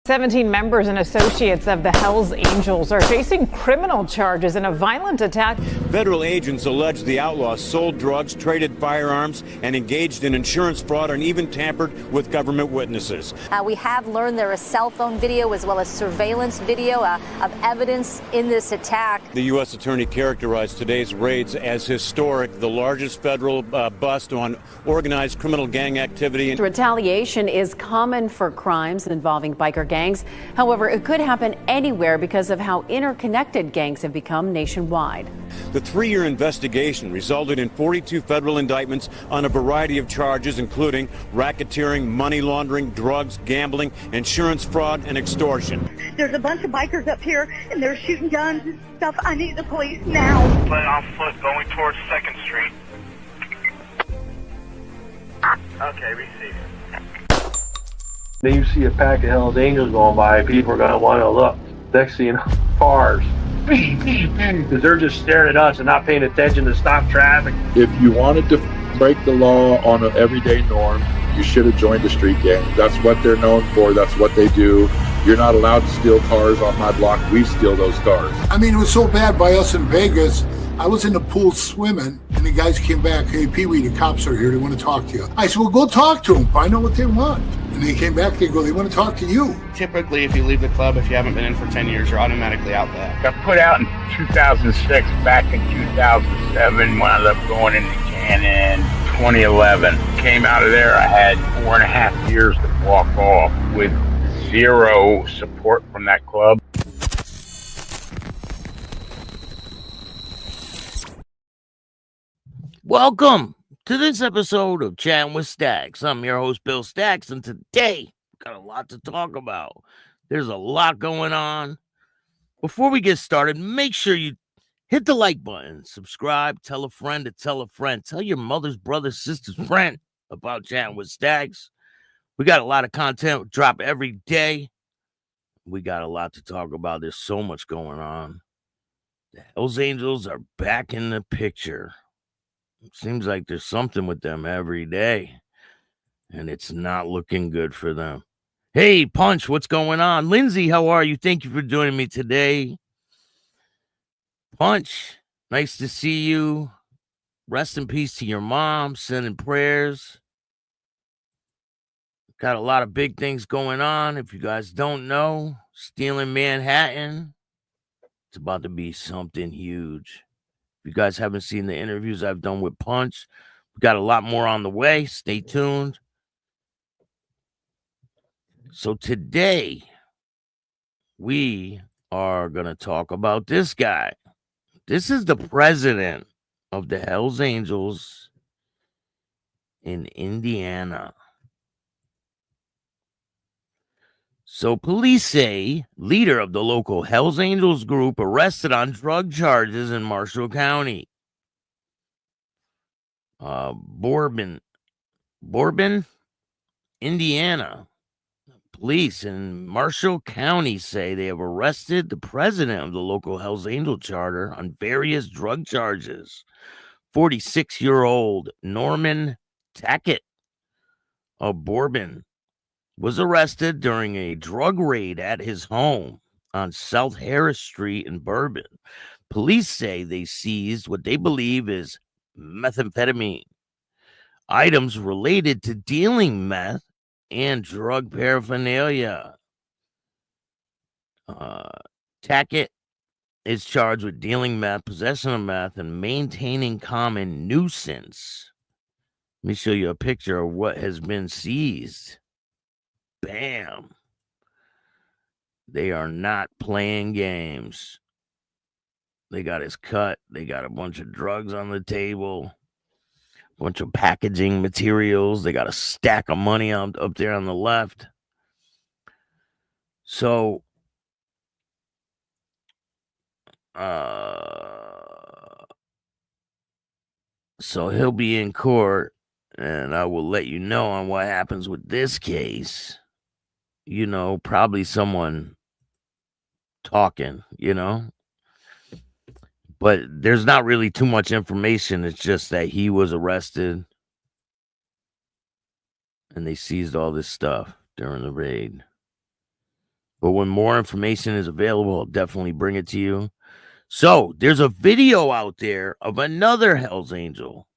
17 members and associates of the Hells Angels are facing criminal charges in a violent attack. Federal agents allege the outlaws sold drugs, traded firearms, and engaged in insurance fraud and even tampered with government witnesses. We have learned there is cell phone video as well as surveillance video of evidence in this attack. The U.S. Attorney characterized today's raids as historic, the largest federal bust on organized criminal gang activity. Retaliation is common for crimes involving biker gangs. However, it could happen anywhere because of how interconnected gangs have become nationwide. The 3-year investigation resulted in 42 federal indictments on a variety of charges, including racketeering, money laundering, drugs, gambling, insurance fraud, and extortion. There's a bunch of bikers up here, and they're shooting guns and stuff. I need the police now. Play on foot going towards 2nd Street. Okay, receive. Then you see a pack of Hells Angels going by, people are going to want to look. Next thing you know, cars, because they're just staring at us and not paying attention to stop traffic. If you wanted to break the law on an everyday norm, you should have joined a street gang. That's what they're known for. That's what they do. You're not allowed to steal cars on my block. We steal those cars. I mean, it was so bad by us in Vegas. I was in the pool swimming, and the guys came back, "Hey, Pee-wee, the cops are here. They want to talk to you." I said, "Well, go talk to them. Find out what they want." And they came back, they go, "They want to talk to you." Typically, if you leave the club, if you haven't been in for 10 years, you're automatically out there. Got put out in 2006, back in 2007, wound up going into Chattin 2011. Came out of there, I had 4.5 years to walk off with zero support from that club. Welcome to this episode of Chattin with Staxx. I'm your host, Bill Staxx, and today we've got a lot to talk about. There's a lot going on. Before we get started, make sure you hit the like button, subscribe, tell a friend to tell a friend, tell your mother's brother's sister's friend about Chattin with Staxx. We got a lot of content drop every day. We got a lot to talk about. There's so much going on. The Hells Angels are back in the picture. Seems like there's something with them every day, and it's not looking good for them. Hey, Punch, what's going on? Lindsay, how are you? Thank you for joining me today. Punch, nice to see you. Rest in peace to your mom. Sending prayers. Got a lot of big things going on. If you guys don't know, stealing Manhattan, it's about to be something huge. If you guys haven't seen the interviews I've done with Punch, we got a lot more on the way. Stay tuned. So today, we are going to talk about this guy. This is the president of the Hells Angels in Indiana. So police say leader of the local Hells Angels group arrested on drug charges in Marshall County. Bourbon, Indiana. Police in Marshall County say they have arrested the president of the local Hells Angel charter on various drug charges. 46-year-old Norman Tackett of Bourbon was arrested during a drug raid at his home on South Harris Street in Bourbon. Police say they seized what they believe is methamphetamine, items related to dealing meth and drug paraphernalia. Tackett is charged with dealing meth, possession of meth, and maintaining common nuisance. Let me show you a picture of what has been seized. Bam. They are not playing games. They got his cut. They got a bunch of drugs on the table, a bunch of packaging materials. They got a stack of money up there on the left. So, he'll be in court, and I will let you know on what happens with this case. You know, probably someone talking, you know. But there's not really too much information. It's just that he was arrested and they seized all this stuff during the raid. But when more information is available, I'll definitely bring it to you. So there's a video out there of another Hell's Angel.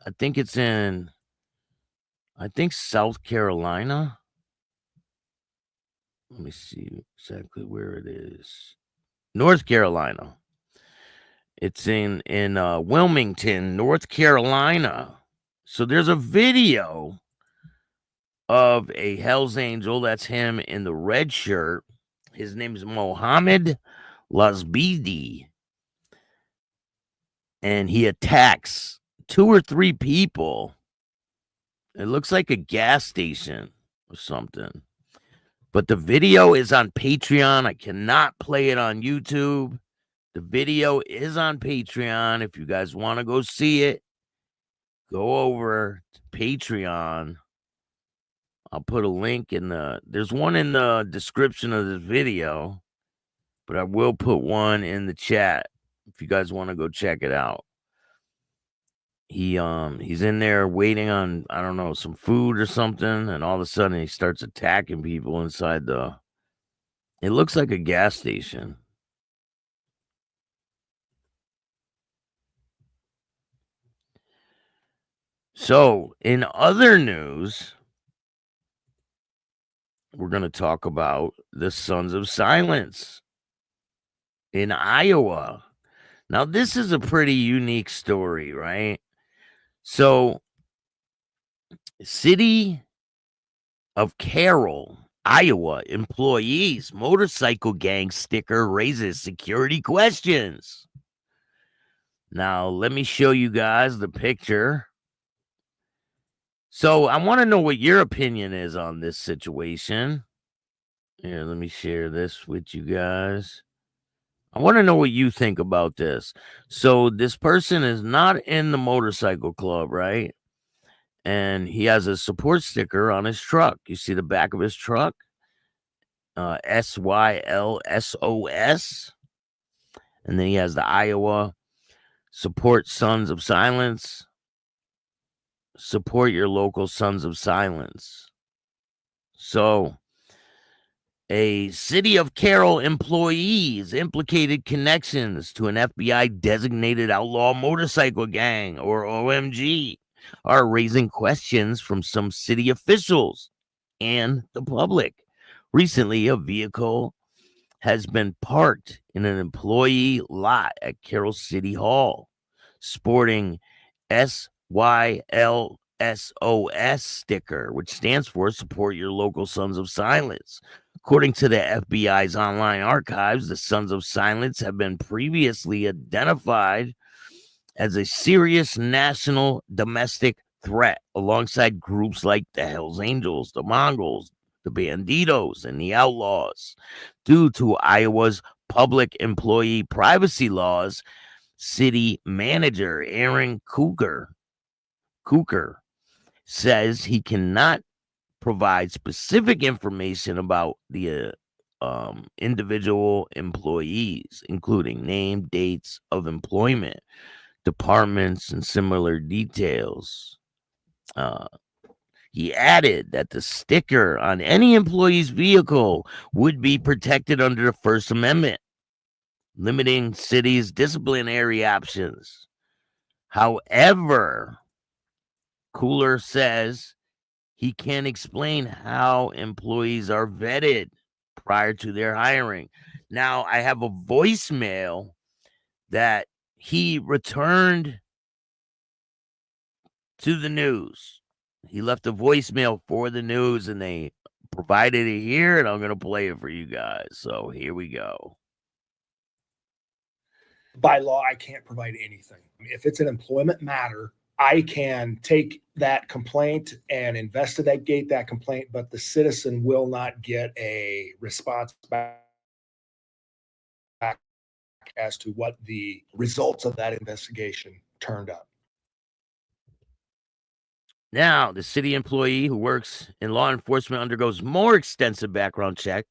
I think it's in, South Carolina. Let me see exactly where it is. North Carolina. It's in Wilmington, North Carolina. So there's a video of a Hell's Angel. That's him in the red shirt. His name is Mohammed Lasbidi. And he attacks 2 or 3 people. It looks like a gas station or something. But the video is on Patreon. I cannot play it on YouTube. The video is on Patreon. If you guys want to go see it, go over to Patreon. I'll put a link there's one in the description of this video, but I will put one in the chat if you guys want to go check it out. He's in there waiting on, I don't know, some food or something, and all of a sudden he starts attacking people inside it looks like a gas station. So, in other news, we're going to talk about the Sons of Silence in Iowa. Now, this is a pretty unique story, right? So, City of Carroll, Iowa employees motorcycle gang sticker raises security questions. Now, let me show you guys the picture. So I want to know what your opinion is on this situation. Here, let me share this with you guys. I want to know what you think about this. So this person is not in the motorcycle club, right? And he has a support sticker on his truck. You see the back of his truck? SYLSOS. And then he has the Iowa Support Sons of Silence. Support your local Sons of Silence. So, a City of Carroll employees implicated connections to an FBI designated outlaw motorcycle gang, or OMG, are raising questions from some city officials and the public. Recently, a vehicle has been parked in an employee lot at Carroll City Hall, sporting SYLSOS sticker, which stands for Support Your Local Sons of Silence. According to the FBI's online archives, the Sons of Silence have been previously identified as a serious national domestic threat alongside groups like the Hells Angels, the Mongols, the Banditos, and the Outlaws. Due to Iowa's public employee privacy laws, city manager Aaron Cooker says he cannot provide specific information about the individual employees, including name, dates of employment, departments, and similar details. He added that the sticker on any employee's vehicle would be protected under the First Amendment, limiting city's disciplinary options. However, Cooler says he can't explain how employees are vetted prior to their hiring. Now, I have a voicemail that he returned to the news. He left a voicemail for the news, and they provided it here, and I'm going to play it for you guys. So here we go. By law, I can't provide anything. If it's an employment matter, I can take that complaint and investigate that complaint, but the citizen will not get a response back as to what the results of that investigation turned up. Now, the city employee who works in law enforcement undergoes more extensive background check.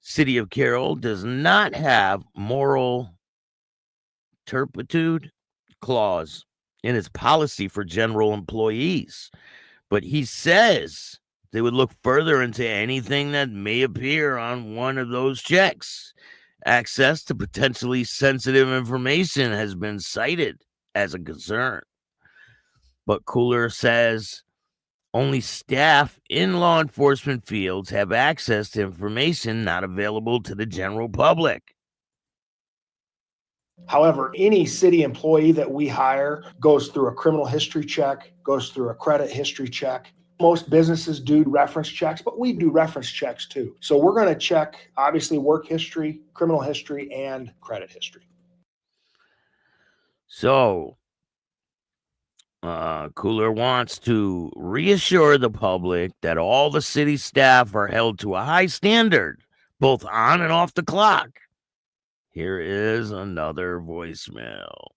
City of Carroll does not have moral turpitude clause in its policy for general employees, but he says They would look further into anything that may appear on one of those checks. Access to potentially sensitive information has been cited as a concern. But Cooler says only staff in law enforcement fields have access to information not available to the general public. However, any city employee that we hire goes through a criminal history check, goes through a credit history check. Most businesses do reference checks, but we do reference checks too. So we're going to check, obviously, work history, criminal history, and credit history. So, Cooler wants to reassure the public that all the city staff are held to a high standard, both on and off the clock. Here is another voicemail.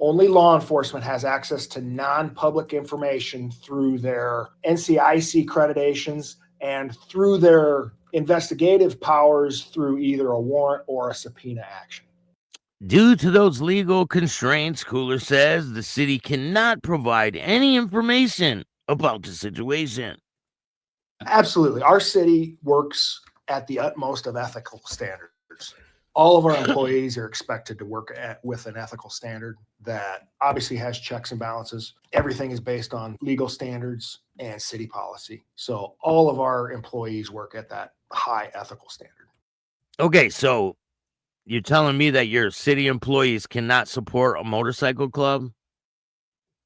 Only law enforcement has access to non-public information through their NCIC accreditations and through their investigative powers through either a warrant or a subpoena action. Due to those legal constraints, Cooler says the city cannot provide any information about the situation. Absolutely. Our city works at the utmost of ethical standards. All of our employees are expected to work with an ethical standard that obviously has checks and balances. Everything is based on legal standards and city policy. So all of our employees work at that high ethical standard. Okay, so you're telling me that your city employees cannot support a motorcycle club?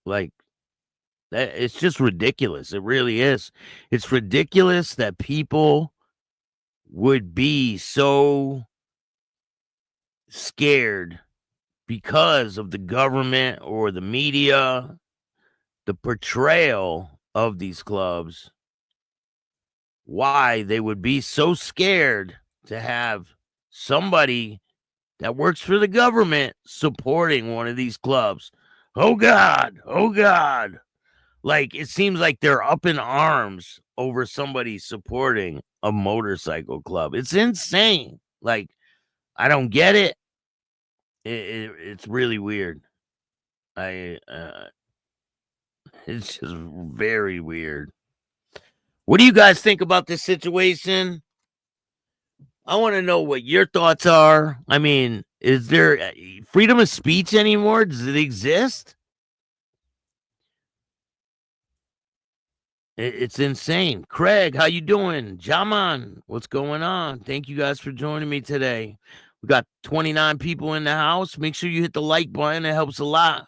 Like, it's just ridiculous. It really is. It's ridiculous that people would be so scared because of the government or the media, the portrayal of these clubs, why they would be so scared to have somebody that works for the government supporting one of these clubs. Oh God, oh God. Like, it seems like they're up in arms over somebody supporting a motorcycle club. It's insane. Like, I don't get it. It's really weird. It's just very weird. What do you guys think about this situation? I want to know what your thoughts are. I mean, is there freedom of speech anymore? Does it exist? It's insane. Craig, how you doing? Jaman, what's going on? Thank you guys for joining me today. We got 29 people in the house. Make sure you hit the like button. It helps a lot.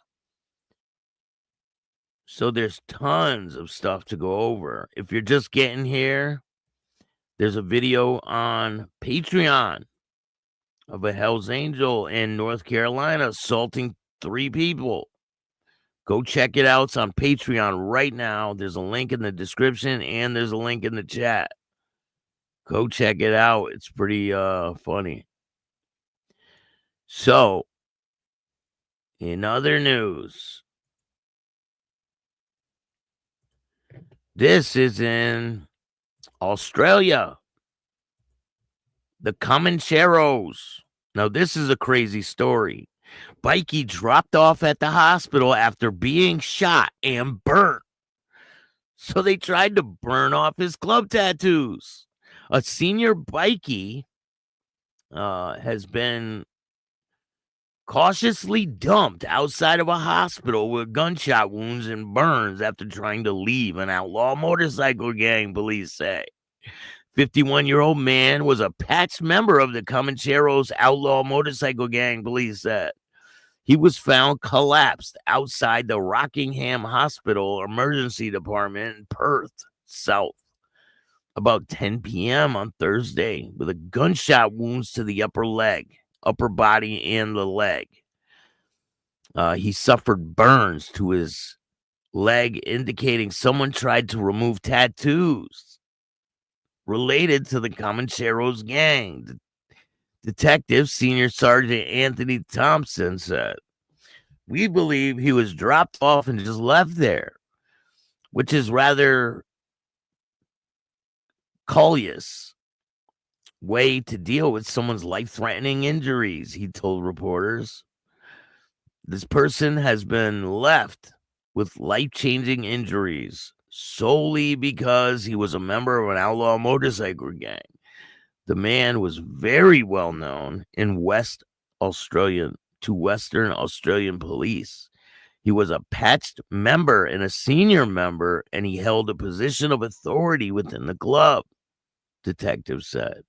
So there's tons of stuff to go over. If you're just getting here, there's a video on Patreon of a Hell's Angel in North Carolina assaulting 3 people. Go check it out. It's on Patreon right now. There's a link in the description and there's a link in the chat. Go check it out. It's pretty funny. So, in other news, this is in Australia. The Comancheros. Now, this is a crazy story. Bikey dropped off at the hospital after being shot and burnt. So they tried to burn off his club tattoos. A senior bikey has been cautiously dumped outside of a hospital with gunshot wounds and burns after trying to leave an outlaw motorcycle gang, police say. 51-year-old man was a patched member of the Comancheros outlaw motorcycle gang, police said. He was found collapsed outside the Rockingham Hospital Emergency Department in Perth, South, about 10 p.m. on Thursday, with a gunshot wounds to the upper body, and the leg. He suffered burns to his leg, indicating someone tried to remove tattoos related to the Comancheros gang. Detective Senior Sergeant Anthony Thompson said, "We believe he was dropped off and just left there, which is rather callous way to deal with someone's life-threatening injuries," he told reporters. This person has been left with life-changing injuries, solely because he was a member of an outlaw motorcycle gang. The man was very well known in Western Australian police. He was a patched member and a senior member, and he held a position of authority within the club, detectives said.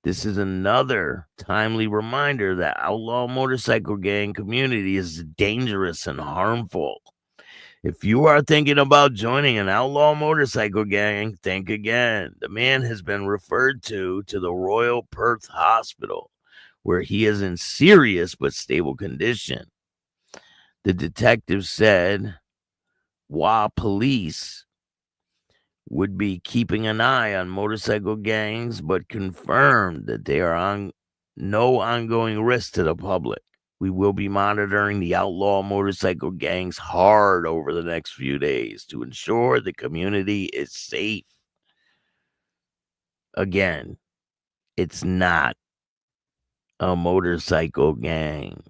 This is another timely reminder that outlaw motorcycle gang community is dangerous and harmful. If you are thinking about joining an outlaw motorcycle gang, think again. The man has been referred to the Royal Perth Hospital, where he is in serious but stable condition. The detective said, while police would be keeping an eye on motorcycle gangs, but confirmed that they are on no ongoing risk to the public. We will be monitoring the outlaw motorcycle gangs hard over the next few days to ensure the community is safe. Again, it's not a motorcycle gang.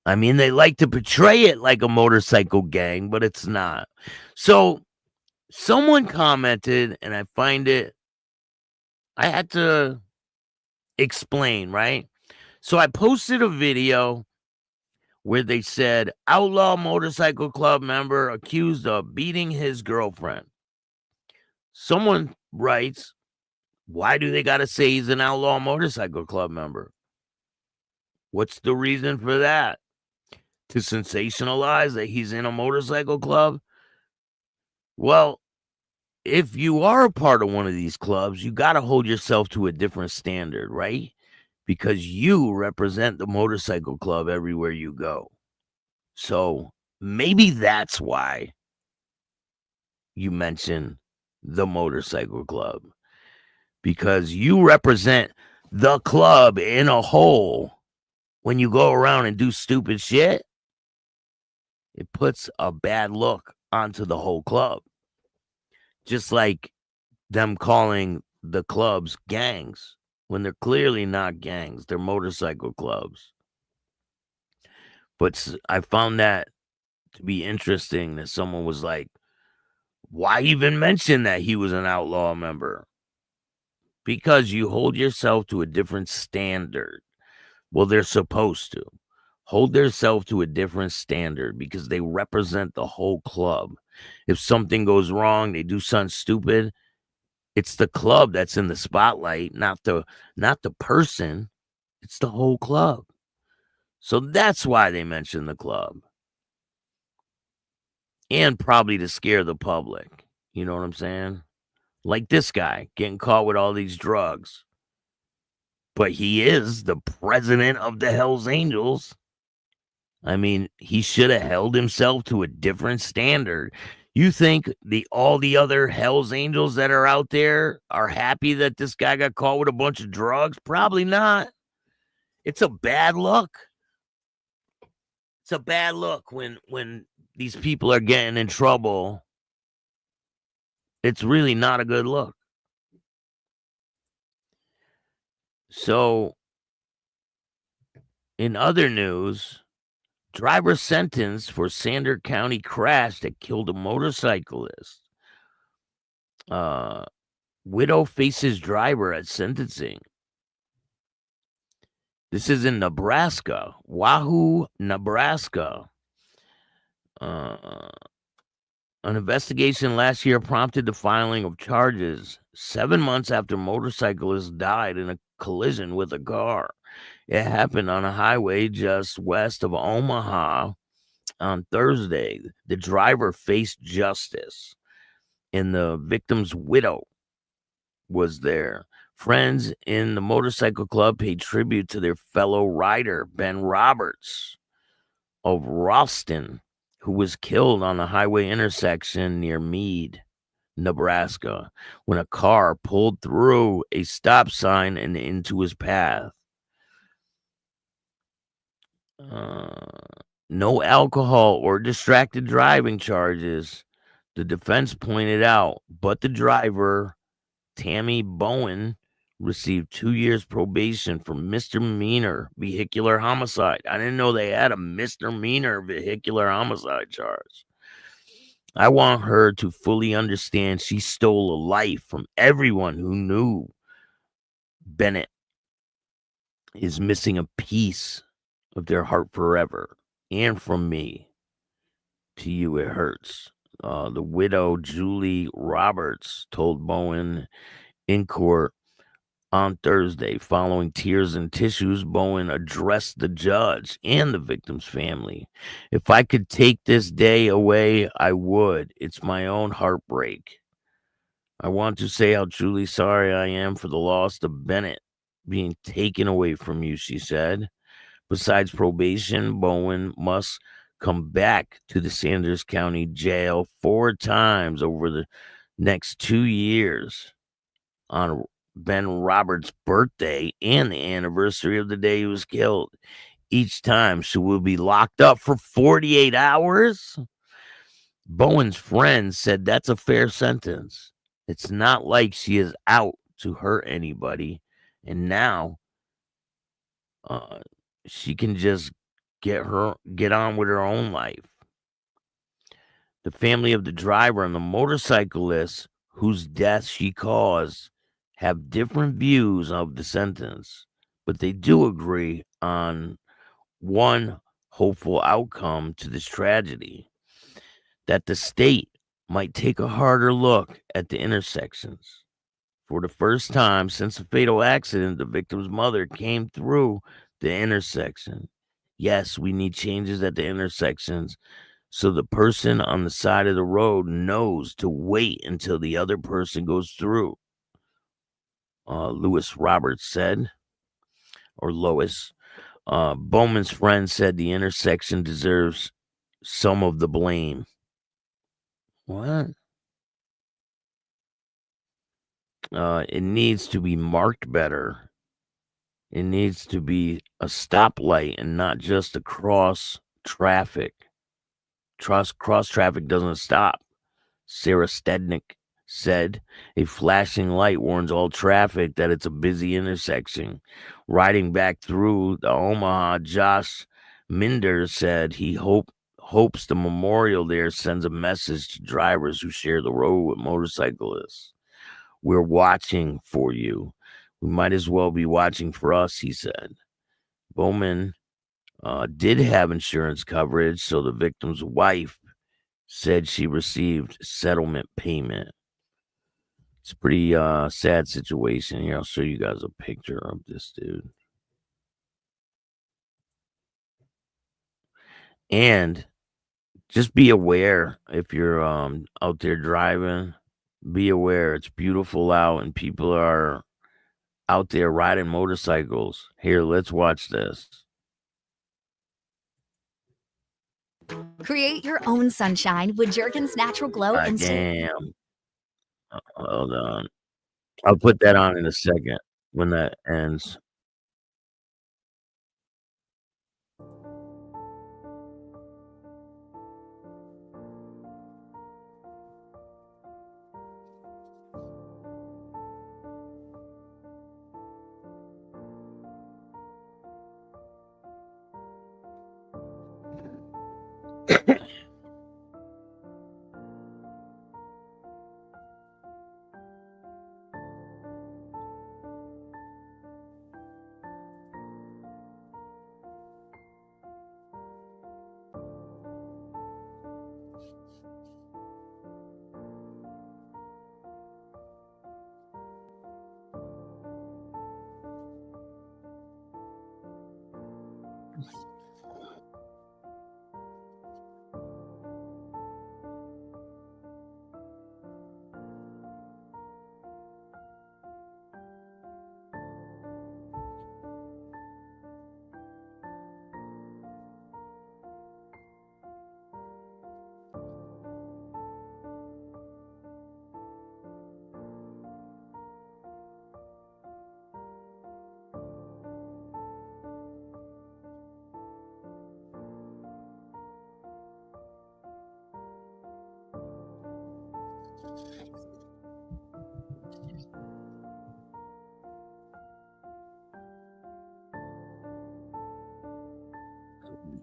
I mean, they like to portray it like a motorcycle gang, but it's not. So someone commented, and I had to explain, right? So I posted a video where they said, outlaw motorcycle club member accused of beating his girlfriend. Someone writes, why do they got to say he's an outlaw motorcycle club member? What's the reason for that? To sensationalize that he's in a motorcycle club? Well, if you are a part of one of these clubs, you got to hold yourself to a different standard, right? Because you represent the motorcycle club everywhere you go. So maybe that's why you mention the motorcycle club. Because you represent the club in a whole. When you go around and do stupid shit, it puts a bad look onto the whole club. Just like them calling the clubs gangs when they're clearly not gangs. They're motorcycle clubs. But I found that to be interesting that someone was like, why even mention that he was an outlaw member? Because you hold yourself to a different standard. Well, they're supposed to hold themselves to a different standard because they represent the whole club. If something goes wrong, they do something stupid, it's the club that's in the spotlight, not the person. It's the whole club. So that's why they mention the club. And probably to scare the public. You know what I'm saying? Like this guy getting caught with all these drugs. But he is the president of the Hells Angels. I mean, he should have held himself to a different standard. You think all the other Hells Angels that are out there are happy that this guy got caught with a bunch of drugs? Probably not. It's a bad look. It's a bad look when these people are getting in trouble. It's really not a good look. So, in other news, driver sentenced for Sander County crash that killed a motorcyclist. Widow faces driver at sentencing. This is in Nebraska, Wahoo, Nebraska. An investigation last year prompted the filing of charges 7 months after motorcyclist died in a collision with a car. It happened on a highway just west of Omaha on Thursday. The driver faced justice, and the victim's widow was there. Friends in the motorcycle club paid tribute to their fellow rider, Ben Roberts of Ralston, who was killed on a highway intersection near Meade, Nebraska, when a car pulled through a stop sign and into his path. No alcohol or distracted driving charges, the defense pointed out, but the driver, Tammy Bowen, received 2 years probation for misdemeanor vehicular homicide. I didn't know they had a misdemeanor vehicular homicide charge. I want her to fully understand she stole a life from everyone who knew Bennett is missing a piece of their heart forever. And from me to you, it hurts. The widow, Julie Roberts, told Bowen in court on Thursday. Following tears and tissues, Bowen addressed the judge and the victim's family. If I could take this day away, I would. It's my own heartbreak. I want to say how truly sorry I am for the loss of Bennett being taken away from you, she said. Besides probation, Bowen must come back to the Sanders County Jail 4 times over the next 2 years on Ben Roberts' birthday and the anniversary of the day he was killed. Each time she will be locked up for 48 hours. Bowen's friend said that's a fair sentence. It's not like she is out to hurt anybody, and now she can just get on with her own life. The family of the driver and the motorcyclist whose death she caused have different views of the sentence, but they do agree on one hopeful outcome to this tragedy: that the state might take a harder look at the intersections. For the first time since the fatal accident, the victim's mother came through the intersection. Yes, we need changes at the intersections so the person on the side of the road knows to wait until the other person goes through. Lewis Roberts said, or Lois. Bowman's friend said the intersection deserves some of the blame. What? It needs to be marked better. It needs to be a stoplight and not just a cross traffic. Cross traffic doesn't stop. Sarah Stednick said a flashing light warns all traffic that it's a busy intersection. Riding back through the Omaha, Josh Minder said he hopes the memorial there sends a message to drivers who share the road with motorcyclists. We're watching for you. We might as well be watching for us, he said. Bowman did have insurance coverage, so the victim's wife said she received settlement payment. It's a pretty sad situation here. I'll show you guys a picture of this dude. And just be aware if you're out there driving, be aware it's beautiful out and people are out there riding motorcycles. Here, let's watch this. Create your own sunshine with Jergens Natural Glow and Damn. Hold on. I'll put that on in a second when that ends.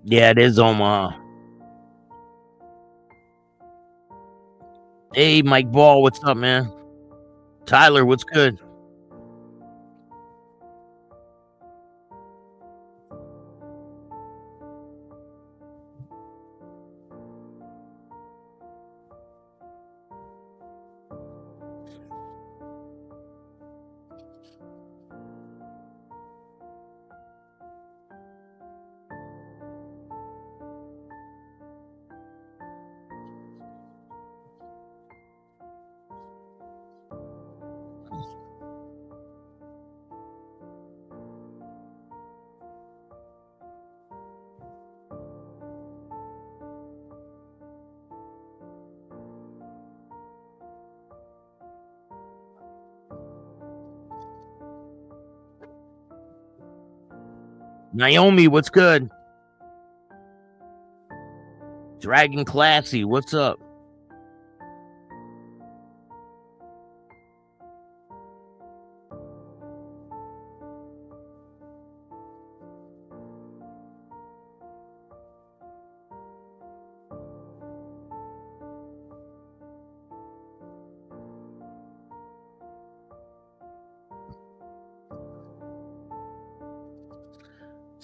Yeah, it is Omaha. Hey, Mike Ball, what's up, man? Tyler, what's good? Naomi, what's good? Dragon Classy, what's up?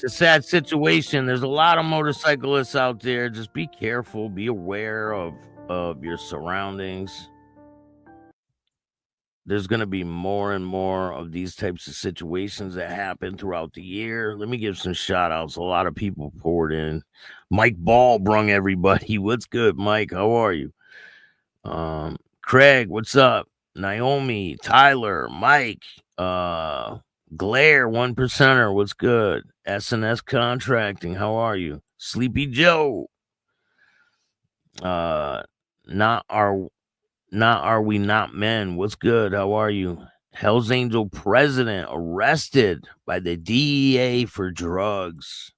It's a sad situation. There's a lot of motorcyclists out there. Just be careful. Be aware of your surroundings. There's going to be more and more of these types of situations that happen throughout the year. Let me give some shout outs. A lot of people poured in. Mike Ball brung everybody. What's good, Mike? How are you? Craig, what's up? Naomi, Tyler, Mike, Glare, 1%er, what's good? SNS Contracting, how are you? Sleepy Joe, not are we not men? What's good? How are you? Hell's Angel president arrested by the DEA for drugs.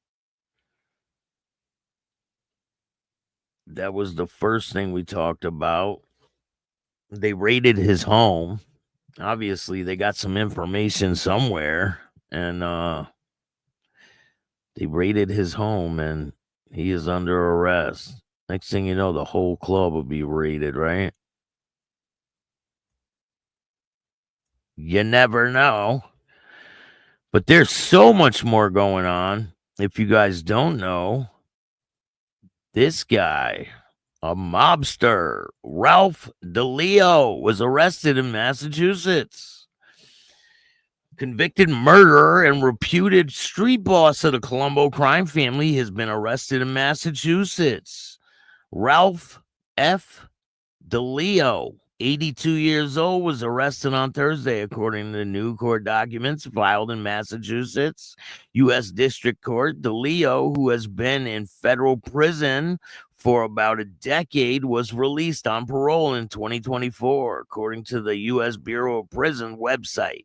That was the first thing we talked about. They raided his home. Obviously, they got some information somewhere, and they raided his home, and he is under arrest. Next thing you know, the whole club will be raided, right? You never know. But there's so much more going on. If you guys don't know, this guy, a mobster, Ralph DeLeo, was arrested in Massachusetts. Convicted murderer and reputed street boss of the Colombo crime family has been arrested in Massachusetts. Ralph F. DeLeo, 82 years old, was arrested on Thursday, according to new court documents filed in Massachusetts U.S. District Court. DeLeo, who has been in federal prison for about a decade, was released on parole in 2024, according to the U.S. Bureau of Prison website.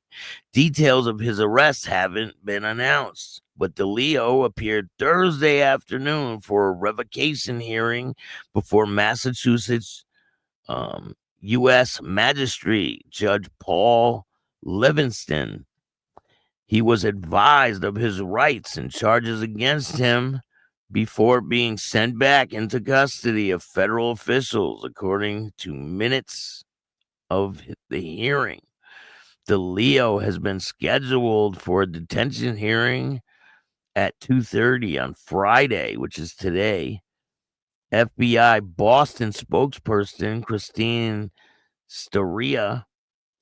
Details of his arrest haven't been announced, but DeLeo appeared Thursday afternoon for a revocation hearing before Massachusetts U.S. Magistrate Judge Paul Livingston. He was advised of his rights and charges against him before being sent back into custody of federal officials, according to minutes of the hearing. DeLeo has been scheduled for a detention hearing at 2:30 on Friday, which is today. FBI Boston spokesperson Christine Storia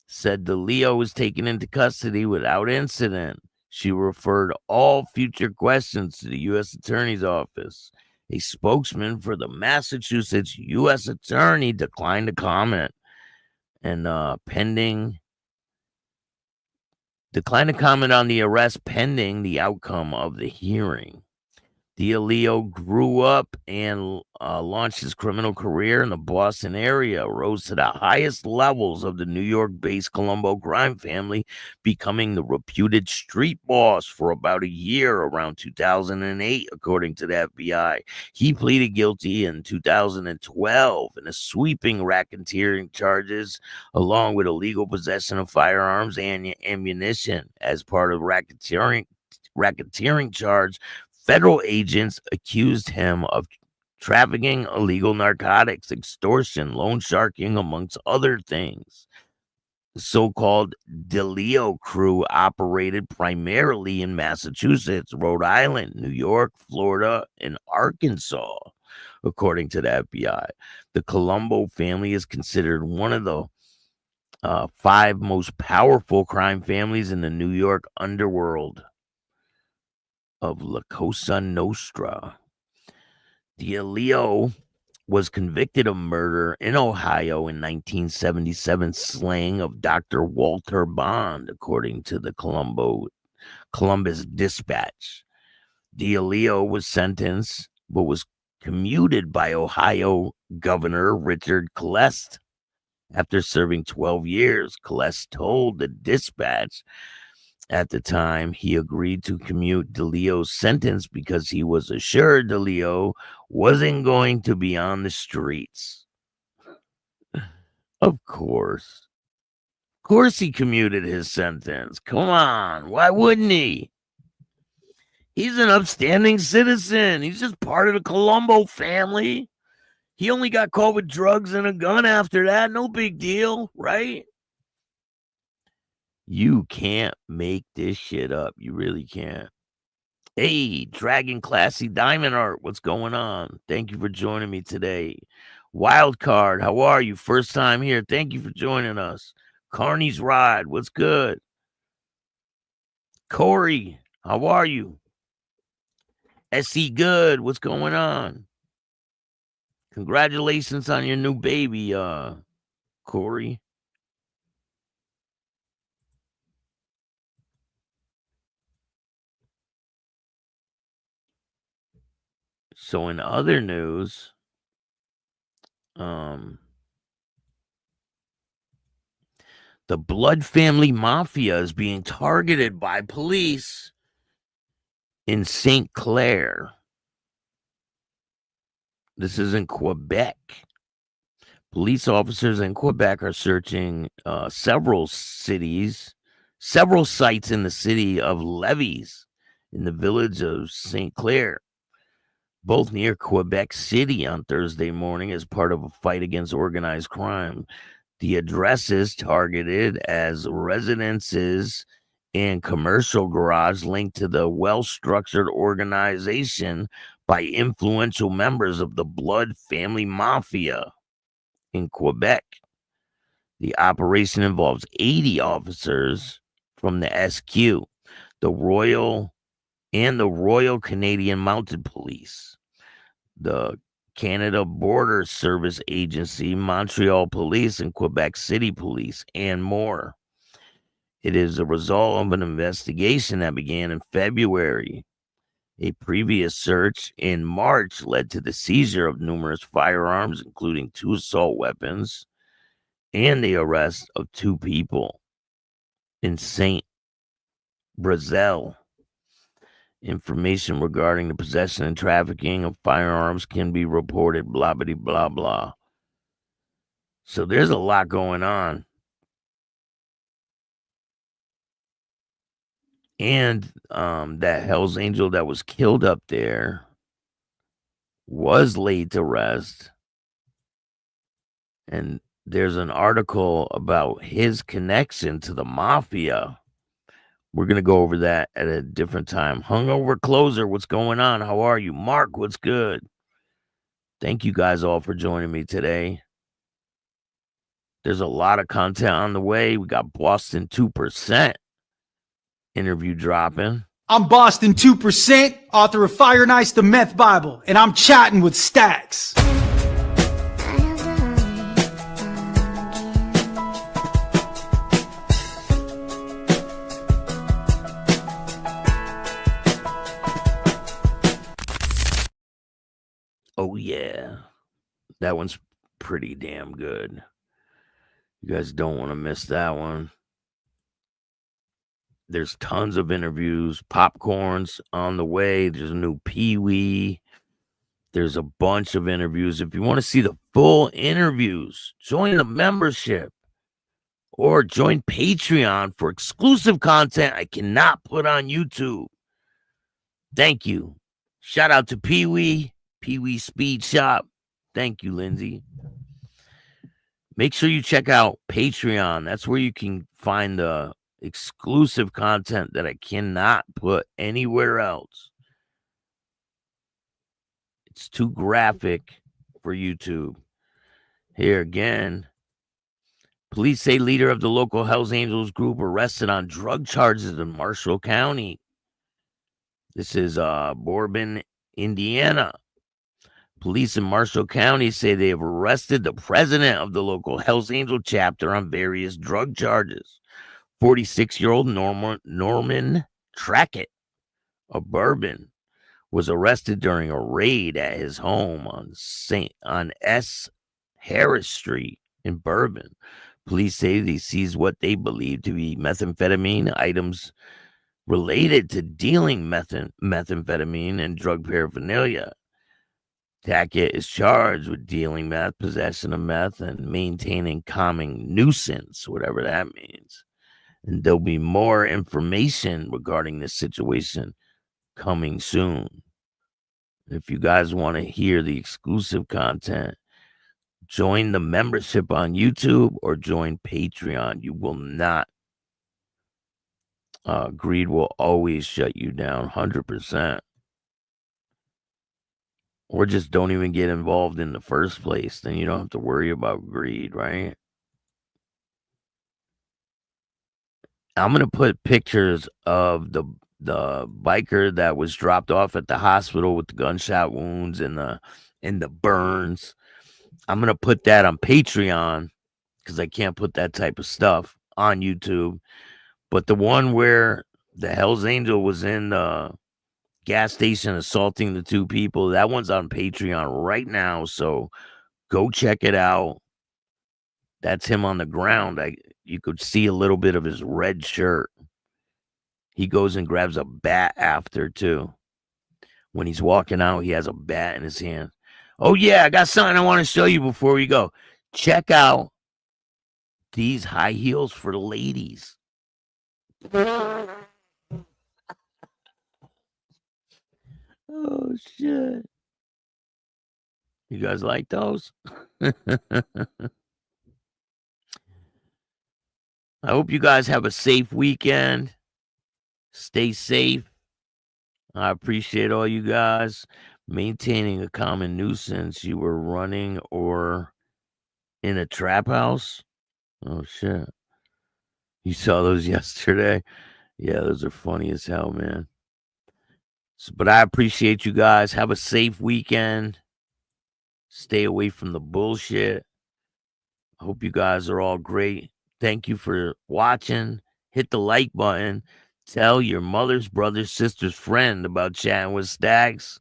said DeLeo was taken into custody without incident. She referred all future questions to the U.S. Attorney's Office. A spokesman for the Massachusetts U.S. Attorney declined to comment, and declined to comment on the arrest pending the outcome of the hearing. DeLeo grew up and launched his criminal career in the Boston area, rose to the highest levels of the New York-based Colombo crime family, becoming the reputed street boss for about a year around 2008, according to the FBI. He pleaded guilty in 2012 in a sweeping racketeering charges, along with illegal possession of firearms and ammunition. As part of racketeering charge, federal agents accused him of trafficking illegal narcotics, extortion, loan sharking, amongst other things. The so-called DeLeo crew operated primarily in Massachusetts, Rhode Island, New York, Florida, and Arkansas, according to the FBI. The Colombo family is considered one of the 5 most powerful crime families in the New York underworld of La Cosa Nostra. DeLeo was convicted of murder in Ohio in 1977, slaying of Dr. Walter Bond, according to the Columbus Dispatch. DeLeo was sentenced, but was commuted by Ohio Governor Richard Klest. After serving 12 years, Klest told the Dispatch at the time he agreed to commute DeLeo's sentence because he was assured DeLeo wasn't going to be on the streets. Of course. Of course he commuted his sentence. Come on. Why wouldn't he? He's an upstanding citizen. He's just part of the Colombo family. He only got caught with drugs and a gun after that. No big deal, right? You can't make this shit up. You really can't. Hey, Dragon Classy Diamond Art, what's going on? Thank you for joining me today. Wildcard, how are you? First time here. Thank you for joining us. Carney's Ride, what's good? Corey, how are you? SC Good, what's going on? Congratulations on your new baby, Corey. So in other news, the Blood Family Mafia is being targeted by police in St. Clair. This is in Quebec. Police officers in Quebec are searching several sites in the city of Lévis in the village of St. Clair, both near Quebec City, on Thursday morning as part of a fight against organized crime. The addresses targeted as residences and commercial garage linked to the well-structured organization by influential members of the Blood Family Mafia in Quebec. The operation involves 80 officers from the SQ, the Royal Canadian Mounted Police, the Canada Border Service Agency, Montreal Police, and Quebec City Police, and more. It is a result of an investigation that began in February. A previous search in March led to the seizure of numerous firearms, including 2 assault weapons, and the arrest of 2 people in Saint Brazel. Information regarding the possession and trafficking of firearms can be reported, blah, blah, blah, blah. So there's a lot going on. And that Hell's Angel that was killed up there was laid to rest. And there's an article about his connection to the Mafia. We're going to go over that at a different time. Hungover Closer, what's going on? How are you? Mark, what's good? Thank you guys all for joining me today. There's a lot of content on the way. We got Boston 2% interview dropping. I'm Boston 2%, author of Fire and Ice, the Meth Bible, and I'm chatting with Staxx. Oh, yeah. That one's pretty damn good. You guys don't want to miss that one. There's tons of interviews. Popcorn's on the way. There's a new Pee-wee. There's a bunch of interviews. If you want to see the full interviews, join the membership or join Patreon for exclusive content I cannot put on YouTube. Thank you. Shout out to Pee-wee. Pee Wee Speed Shop. Thank you, Lindsay. Make sure you check out Patreon. That's where you can find the exclusive content that I cannot put anywhere else. It's too graphic for YouTube. Here again. Police say leader of the local Hells Angels group arrested on drug charges in Marshall County. This is Bourbon, Indiana. Police in Marshall County say they have arrested the president of the local Hells Angel chapter on various drug charges. 46-year-old Norman Tackett of Bourbon was arrested during a raid at his home on S. Harris Street in Bourbon. Police say they seized what they believe to be methamphetamine items related to dealing methamphetamine and drug paraphernalia. Tackett is charged with dealing meth, possession of meth, and maintaining common nuisance, whatever that means. And there'll be more information regarding this situation coming soon. If you guys want to hear the exclusive content, join the membership on YouTube or join Patreon. You will not. Greed will always shut you down 100%. Or just don't even get involved in the first place. Then you don't have to worry about greed, right? I'm going to put pictures of the biker that was dropped off at the hospital with the gunshot wounds and the burns. I'm going to put that on Patreon because I can't put that type of stuff on YouTube. But the one where the Hells Angel was in the gas station assaulting the two people, that one's on Patreon right now. So go check it out. That's him on the ground. You could see a little bit of his red shirt. He goes and grabs a bat after, too. When he's walking out, he has a bat in his hand. Oh, yeah, I got something I want to show you before we go. Check out these high heels for the ladies. Oh, shit. You guys like those? I hope you guys have a safe weekend. Stay safe. I appreciate all you guys maintaining a common nuisance. You were running or in a trap house. Oh, shit. You saw those yesterday? Yeah, those are funny as hell, man. But I appreciate you guys. Have a safe weekend. Stay away from the bullshit. I hope you guys are all great. Thank you for watching. Hit the like button. Tell your mother's, brother's, sister's friend about Chatting with Staxx.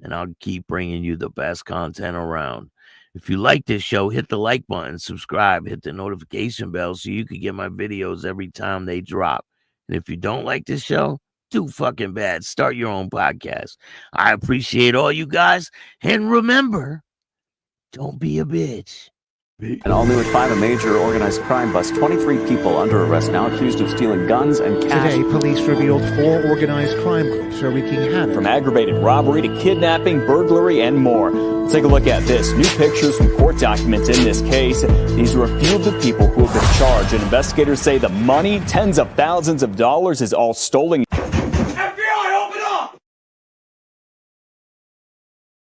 And I'll keep bringing you the best content around. If you like this show, hit the like button, subscribe, hit the notification bell so you can get my videos every time they drop. And if you don't like this show, too fucking bad. Start your own podcast. I appreciate all you guys. And remember, don't be a bitch. And all new at 5, a major organized crime bust. 23 people under arrest now accused of stealing guns and cash. Today, police revealed 4 organized crime groups are wreaking havoc. From aggravated robbery to kidnapping, burglary, and more. Let's take a look at this. New pictures from court documents in this case. These are a few of the people who have been charged. And investigators say the money, tens of thousands of dollars, is all stolen.